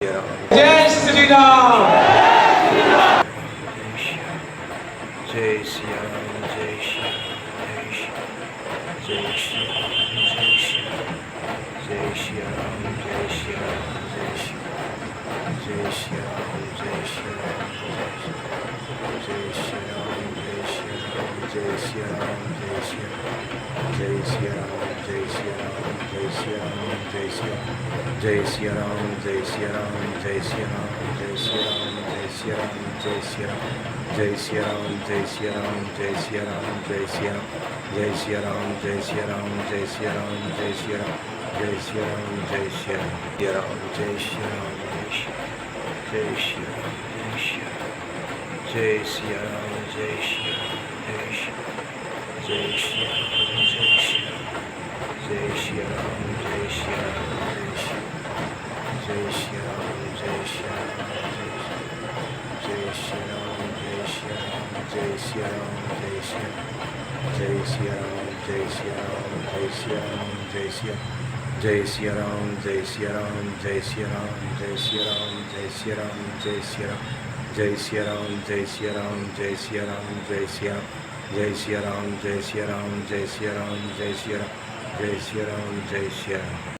Jai Shri Ram. Jai Shri Ram Jai Shri Jai Shri Jai Shri Ram Jai Shri Jai Shri Jai Shri Ram Jai Shri Jai Shri Ram Jai Shri Jai Shri Ram Jai Shri Jai Shri Ram Jai Shri Jai Shri Jai Shri Jai Shri Ram Jai Shri Jai Shri Jai Shri Jai Shri Jai Shri Jai Shri Jai Shri Jai Shri Jai Shri Jai Shri Jai Shri Jai Shri Jai Shri Jai Shri Ram Jai Shri Jai Shri Jai Shri Ram Jai Shri Jai Shri Jai Shri Ram Jai Shri Jai Shri Ram Jai Shri Jai Shri Ram Jai Shri Jai Shri Ram Jai Shri Jai Shri Ram Jai Shri Jai Shri Jai Shri Ram Jai Shri Jai Shri Jai Shri Jai Shri Jai Shri Jai Shri Jai Shri Jai Shri Jai Shri Jai Shri Jai Shri Jai Shri Jai Shri Jai Shri Jai Shri